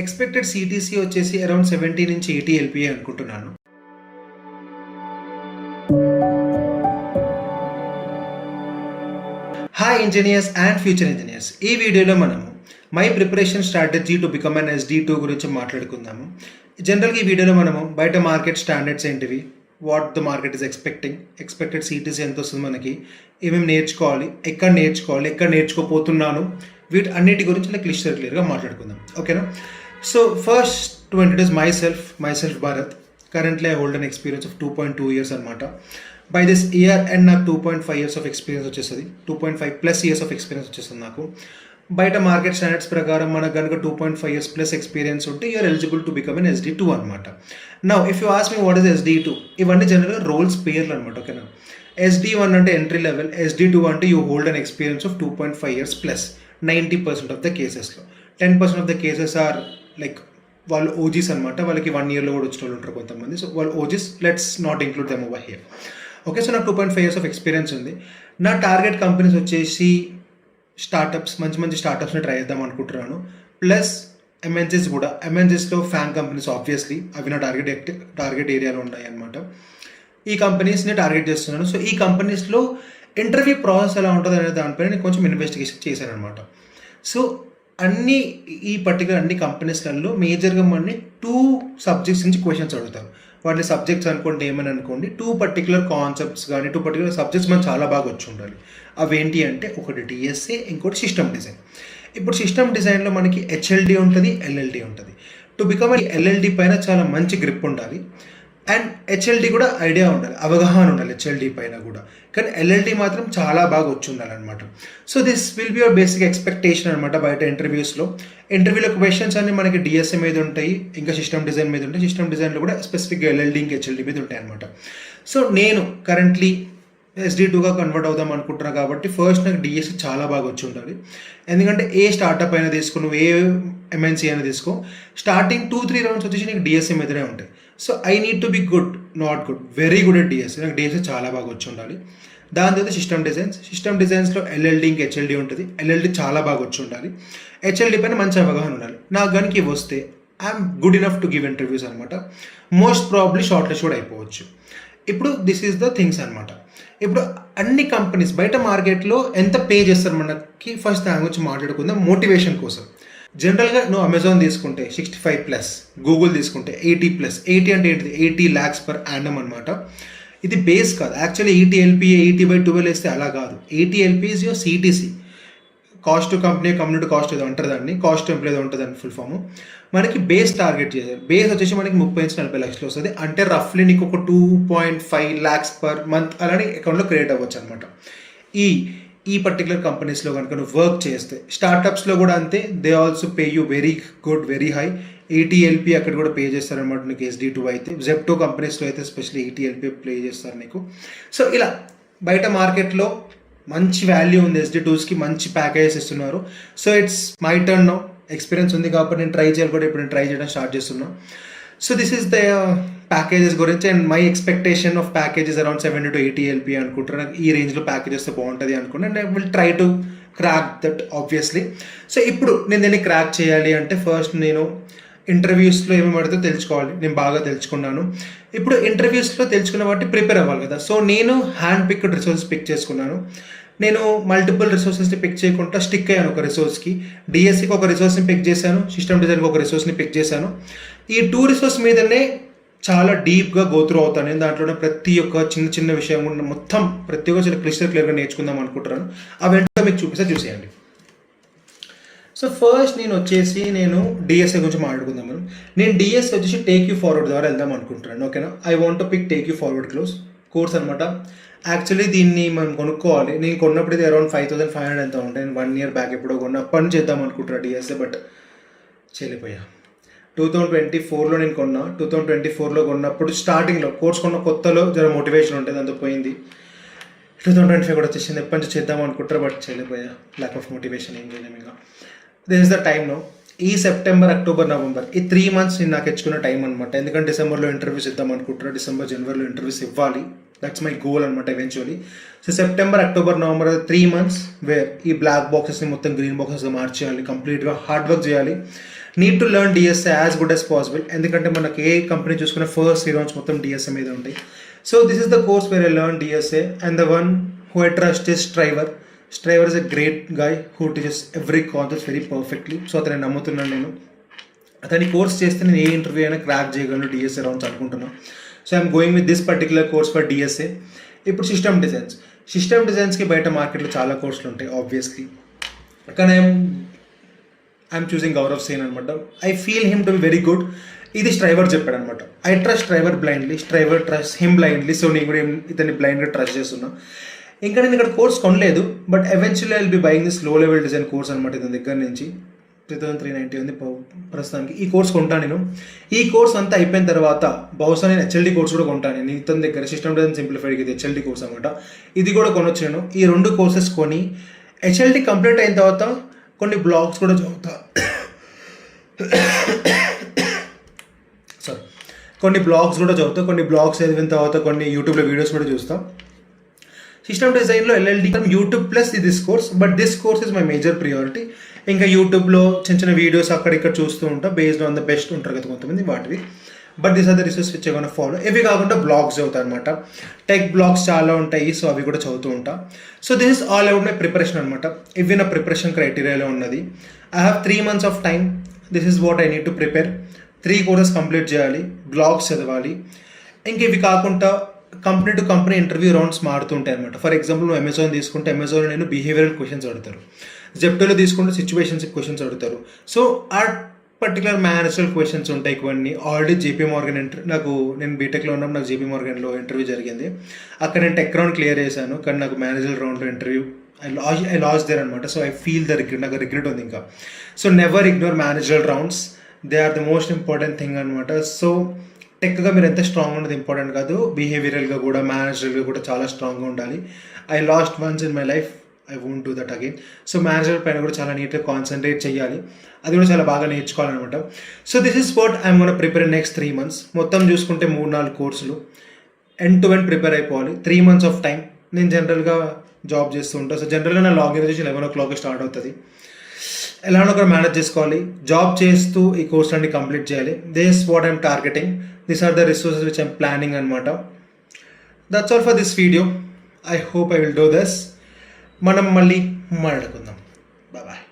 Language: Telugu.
ఎక్స్‌పెక్టెడ్ సీటీసీ వచ్చేసి అరౌండ్ 70-80 ఎల్‌పీఏ అనుకుంటున్నాను. Hi engineers and future engineers. ఈ వీడియోలో మనము my preparation strategy to become an SD2 గురించి మాట్లాడుకుందాము. జనరల్‌గా ఈ వీడియోలో మనము బయట మార్కెట్ స్టాండర్డ్స్ ఏంటివి, what the market is expected CTC ఎంత వస్తుంది మనకి, ఏమేమి నేర్చుకోవాలి, ఎక్కడ నేర్చుకోపోతున్నాను, వీటి అన్నిటి గురించి క్లియర్గా మాట్లాడుకుందాం. ఓకేనా? So first to introduce myself Bharat. Currently I hold an experience of 2.2 years అనమాట. బై దిస్ ఇయర్ అండ్ నాకు 2.5 years of experience వచ్చేస్తుంది, 2.5+ years of experience వచ్చేస్తుంది నాకు. బయట మార్కెట్ స్టాండర్డ్స్ ప్రకారం మనకు కనుక 2.5 years ప్లస్ ఎక్స్పీరియన్స్ ఉంటే you are eligible to become an SD2 అనమాట. Now if you ask me what is SD2, ఇవన్నీ జనరల్గా రోల్స్ పేర్లు అనమాట. ఓకేనా? SD1 అంటే ఎంట్రీ లెవెల్, SD2 అంటే you hold an experience of 2.5 years plus 90% of the కేసెస్లో. 10% of the cases are like వాళ్ళు ఓజీస్ అనమాట, వాళ్ళకి 1 yearలో కూడా వచ్చిన వాళ్ళు ఉంటారు కొంతమంది. సో వాళ్ళు OGs, let's not include them over here. Okay, so నాకు 2.5 years ఆఫ్ ఎక్స్పీరియన్స్ ఉంది. నా టార్గెట్ కంపెనీస్ వచ్చేసి స్టార్టప్స్, మంచి స్టార్టప్స్ని ట్రై చేద్దాం అనుకుంటున్నాను. ప్లస్ MNCs కూడా, MNCsలో ఫ్యాన్ కంపెనీస్ ఆబ్వియస్లీ అవి నా టార్గెట్ ఏరియాలో ఉన్నాయి అనమాట. ఈ కంపెనీస్ని టార్గెట్ చేస్తున్నాను. సో ఈ కంపెనీస్లో ఇంటర్వ్యూ ప్రాసెస్ ఎలా ఉంటుంది అనే దానిపైన నేను కొంచెం ఇన్వెస్టిగేషన్ చేశాను అనమాట. సో అన్ని కంపెనీస్లలో మేజర్గా మనని 2 subjects నుంచి క్వశ్చన్స్ అడుగుతారు. వాటిని సబ్జెక్ట్స్ అనుకోండి, ఏమని అనుకోండి, 2 particular కాన్సెప్ట్స్ కానీ 2 particular సబ్జెక్ట్స్ మనకు చాలా బాగా వచ్చి ఉండాలి. అవేంటి అంటే ఒకటి DSA, ఇంకోటి సిస్టమ్ డిజైన్. ఇప్పుడు సిస్టమ్ డిజైన్లో మనకి HLD ఉంటుంది, LLD ఉంటుంది. టు బికమ్ LLD పైన చాలా మంచి గ్రిప్ ఉండాలి అండ్ HLD కూడా ఐడియా ఉండాలి, అవగాహన ఉండాలి HLD పైన కూడా. కానీ LLD మాత్రం చాలా బాగా వచ్చి ఉండాలన్నమాట. So this will be your basic expectation అనమాట బయట ఇంటర్వ్యూలో క్వశ్చన్స్ అన్ని మనకి DSA మీద ఉంటాయి, ఇంకా సిస్టమ్ డిజైన్ మీద ఉంటాయి. సిస్టమ్ డిజైన్లో కూడా స్పెసిఫిక్గా LLD ఇంకా HLD మీద ఉంటాయి అనమాట. సో నేను కరెంట్లీ SD2గా కన్వర్ట్ అవుదాం అనుకుంటున్నాను కాబట్టి ఫస్ట్ నాకు DSA చాలా బాగా వచ్చి ఉండాలి. ఎందుకంటే ఏ స్టార్టప్ అయినా తీసుకో, నువ్వు ఏ MNC అయినా తీసుకో, స్టార్టింగ్ 2-3 rounds వచ్చేసి నీకు DSA మీదనే ఉంటాయి. So I need to be good, not good, very good at DSA. నాకు DSA చాలా బాగా వచ్చి ఉండాలి. దాని తర్వాత సిస్టమ్ డిజైన్స్లో LLD ఇంకా HLD ఉంటుంది. LLD చాలా బాగా వచ్చి ఉండాలి, HLD పైన మంచి అవగాహన ఉండాలి. నాకు కనుక ఇవి వస్తే I'm good enough to give interviews అనమాట. మోస్ట్ ప్రాబ్లీ షార్ట్ లిస్ట్ కూడా అయిపోవచ్చు. ఇప్పుడు దిస్ ఈజ్ ద థింగ్స్ అనమాట. ఇప్పుడు అన్ని కంపెనీస్ బయట మార్కెట్లో ఎంత పే చేస్తారు మనకి, ఫస్ట్ దాని గురించి మాట్లాడుకుందాం. మోటివేషన్ కోసం జనరల్గా నువ్వు అమెజాన్ తీసుకుంటే 65+, గూగుల్ తీసుకుంటే 80+. 80 అంటే ఏంటిది? 80 lakhs per annum అనమాట. ఇది బేస్ కాదు యాక్చువల్లీ. 80 LPA 80/12 వేస్తే అలా కాదు. 80 LPA is your CTC, cost to company, community cost ఏదో ఉంటుంది, దాన్ని కాస్ట్ టు ఎంప్లాయ్ ఉంటుంది అని ఫుల్ ఫామ్. మనకి బేస్ టార్గెట్ చేయాలి. బేస్ వచ్చేసి మనకి 30-40 లక్షలు వస్తుంది. అంటే రఫ్లీ నీకు ఒక 2.5 lakhs per month అలానే అకౌంట్లో క్రియేట్ అవ్వచ్చు అనమాట. ఈ పర్టికులర్ కంపెనీస్లో కనుక నువ్వు వర్క్ చేస్తే, స్టార్టప్స్లో కూడా అంతే, they also pay you very good, very high. 80 LPA అక్కడ కూడా పే చేస్తారనమాట నీకు SD2 అయితే. జెప్టో కంపెనీస్లో అయితే స్పెషల్లీ 80 LPA పే చేస్తారు నీకు. సో ఇలా బయట మార్కెట్లో మంచి వాల్యూ ఉంది, SD2స్కి మంచి ప్యాకేజెస్ ఇస్తున్నారు. So it's my turn now. Experience ఉంది కాబట్టి నేను ట్రై చేయాలి కూడా, ఇప్పుడు నేను ట్రై చేయడం స్టార్ట్ చేస్తున్నాను. So this is the packages గురించి and my expectation of packages around 70-80 LPA అనుకుంటున్నాను. ఈ రేంజ్లో ప్యాకేజ్ వస్తే బాగుంటుంది అనుకుంటున్నాను. నేను will try to crack that obviously. So ఇప్పుడు నేను దీన్ని క్రాక్ చేయాలి అంటే ఫస్ట్ నేను ఇంటర్వ్యూస్లో ఏమేమి పడితే తెలుసుకోవాలి. నేను బాగా తెలుసుకున్నాను. ఇప్పుడు ఇంటర్వ్యూస్లో తెలుసుకున్న వాటి ప్రిపేర్ అవ్వాలి కదా. సో నేను హ్యాండ్ పిక్డ్ రిసోర్సెస్ పిక్ చేసుకున్నాను. నేను మల్టిపుల్ రిసోర్సెస్ని పిక్ చేయకుండా స్టిక్ అయ్యాను ఒక రిసోర్స్కి. DSAకి ఒక రిసోర్స్ని పిక్ చేశాను, సిస్టమ్ డిజైన్కి ఒక రిసోర్స్ని పిక్ చేశాను. ఈ 2 రిసోర్స్ మీదనే చాలా డీప్గా గోత్రూ అవుతాను. నేను దాంట్లోనే ప్రతి ఒక్క చిన్న విషయం మొత్తం ప్రతి ఒక్క చాలా క్లియర్గా నేర్చుకుందాం అనుకుంటున్నాను. అవేంటో మీకు చూసేయండి. సో ఫస్ట్ నేను DSA గురించి మాట్లాడుకుందాం. నేను DSA వచ్చేసి టేక్ యూ ఫార్వర్డ్ ద్వారా వెళ్దాం అనుకుంటున్నాను. ఓకేనా? I want to pick take you forward course అనమాట. యాక్చువల్లీ దీన్ని మనం కొనుక్కోవాలి. నేను కొన్నప్పుడు ఇది అరౌండ్ 5,500 ఎంత ఉంటాయి. నేను 1 year బ్యాక్ ఎప్పుడో కొన్న, అప్పటి నుంచి చేద్దాం అనుకుంటున్నాను DSA, బట్ చేయలేకపోయా. 2024లో నేను కొన్నా. 2024లో కొన్నప్పుడు స్టార్టింగ్లో కోర్స్ కొన్న కొత్తలో జర మోటివేషన్ ఉంటుంది, అంత పోయింది. 2025 కూడా వచ్చేసింది. ఎప్పటి నుంచి చేద్దాం అనుకుంటారు బట్ చేయలేకపోయా, ల్యాక్ ఆఫ్ మోటివేషన్. ఏం చేయలేము. ఇంకా this is the time no. ఈ సెప్టెంబర్, అక్టోబర్, నవంబర్ ఈ 3 months నేను నాకు తెచ్చుకున్న టైం అనమాట. ఎందుకంటే డిసెంబర్లో ఇంటర్వ్యూస్ ఇద్దాం అనుకుంటున్నాను, డిసెంబర్ జనవరిలో ఇంటర్వ్యూస్ ఇవ్వాలి. దట్స్ మై గోల్ అనమాట eventually. So September, October, November 3 months where ఈ బ్లాక్ బాక్సెస్ని మొత్తం గ్రీన్ బాక్సెస్గా మార్చేయాలి, కంప్లీట్గా హార్డ్ వర్క్ చేయాలి. Need to learn DSA as good as possible. ఎందుకంటే మనకి ఏ కంపెనీ చూసుకున్న ఫస్ట్ 3 rounds మొత్తం డిఎస్ఏ మీద ఉంటాయి. So this is the course where I learn DSA and the one who I trust is Striver. Striver is a great guy who teaches every concept very perfectly. So అతను నమ్ముతున్నాను నేను. అతని కోర్స్ చేస్తే నేను ఏ ఇంటర్వ్యూ అయినా క్రాక్ చేయగలను డిఎస్ఏ రౌండ్స్ అనుకుంటున్నాను. So I'm going with this particular course for DSA. ఇప్పుడు సిస్టమ్ డిజైన్స్కి బయట మార్కెట్లో చాలా కోర్సులు ఉంటాయి ఆబ్వియస్లీ, కానీ ఐఎమ్ చూసింగ్ గౌరవ్ సేన్ అనమాట. I feel him to be very good. ఇది Striver చెప్పాడు అనమాట. I trust Striver blindly, Striver trust him blindly. So నేను కూడా ఇతన్ని బ్లైండ్గా ట్రస్ట్ చేస్తున్నా. ఇంకా నేను ఇక్కడ కోర్స్ కొనలేదు, but eventually I will be buying this లో లెవెల్ డిజైన్ కోర్స్ అనమాట. ఇతని దగ్గర నుంచి 3390 ఉంది ప్రస్తుతానికి. ఈ కోర్స్ కొంటాను నేను. ఈ కోర్స్ అంతా అయిపోయిన తర్వాత బహుశా నేను HLD కోర్స్ కూడా కొంటాను. నేను ఇతని దగ్గర సిస్టమ్ డిజైన్ సింప్లిఫైడ్ ఇది HLD కోర్స్ అనమాట. ఇది కూడా కొనొచ్చు నేను. ఈ 2 కోర్సెస్ కొని HLD కంప్లీట్ అయిన తర్వాత కొన్ని బ్లాగ్స్ కూడా చదువుతా. సారీ, కొన్ని బ్లాగ్స్ చదివిన తర్వాత కొన్ని యూట్యూబ్లో వీడియోస్ కూడా చూస్తాం. సిస్టమ్ డిజైన్లో LLD YouTube plus this course, but this course is my major priority. ఇంకా యూట్యూబ్లో చిన్న వీడియోస్ అక్కడిక్కడ చూస్తూ ఉంటా, బేస్డ్ ఆన్ ద బెస్ట్ ఉంటారు కదా కొంతమంది వాటివి. But this are the resource which I gonna follow. ఇవి కాకుండా బ్లాగ్స్ చదువుతాను అనమాట. టెక్ బ్లాగ్స్ చాలా ఉంటాయి, సో అవి కూడా చదువుతూ ఉంటా. So this is all about my preparation అనమాట. ఇవి నా ప్రిపరేషన్ క్రైటీరియాలో ఉన్నది. I have 3 months of time. This is what I need to prepare. 3 courses complete చేయాలి, బ్లాగ్స్ చదవాలి. ఇంక ఇవి కాకుండా company to company interview rounds మారుతుంటాయి అనమాట. ఫర్ ఎగ్జాంపుల్ నువ్వు అమెజాన్ తీసుకుంటే అమెజాన్లో నేను బిహేవియరల్ క్వశ్చన్స్ అడుగుతారు. జెప్టోలో తీసుకుంటే సిచ్యువేషన్షిప్ క్వశ్చన్స్ అడుగుతారు. సో ఆ పర్టికులర్ మేనేజరల్ క్వశ్చన్స్ ఉంటాయి కొన్ని. ఆల్రెడీ JP Morgan నేను బీటెక్లో ఉన్నప్పుడు నాకు JP Morganలో ఇంటర్వ్యూ జరిగింది. అక్కడ నేను టెక్ రౌండ్ క్లియర్ చేశాను, కానీ నాకు మేనేజర్ రౌండ్లో ఇంటర్వ్యూ ఐ లాస్ దేర్ అనమాట. So I feel the regret, నాకు రిగ్రెట్ ఉంది ఇంకా. So never ignore managerial rounds, they are the most important thing అనమాట. సో టెక్గా మీరు ఎంత స్ట్రాంగ్ ఉన్నది ఇంపార్టెంట్ కాదు, బిహేవియరల్గా కూడా మేనేజర్గా కూడా చాలా స్ట్రాంగ్గా ఉండాలి. I lost once in my life, I won't do that again. So manager పైన కూడా చాలా నీట్గా కాన్సన్ట్రేట్ చేయాలి, అది కూడా చాలా బాగా నేర్చుకోవాలన్నమాట. So this is what I'm gonna prepare in next 3 months. మొత్తం చూసుకుంటే 3-4 కోర్సులు ఎండ్ టు ఎండ్ ప్రిపేర్ అయిపోవాలి. 3 months ఆఫ్ టైం. నేను జనరల్గా జాబ్ చేస్తూ ఉంటాను. సో జనరల్గా నా లాగిన్ వచ్చేసి 11 o'clock స్టార్ట్ అవుతుంది. ఎలానో ఒకటి మేనేజ్ చేసుకోవాలి, జాబ్ చేస్తూ ఈ కోర్స్ అన్ని కంప్లీట్ చేయాలి. This what I'm targeting. These are the resources which I'm planning అనమాట. That's all for this video. I hope I will do this. మనం మళ్ళీ మాట్లాడుకుందాం. Bye bye.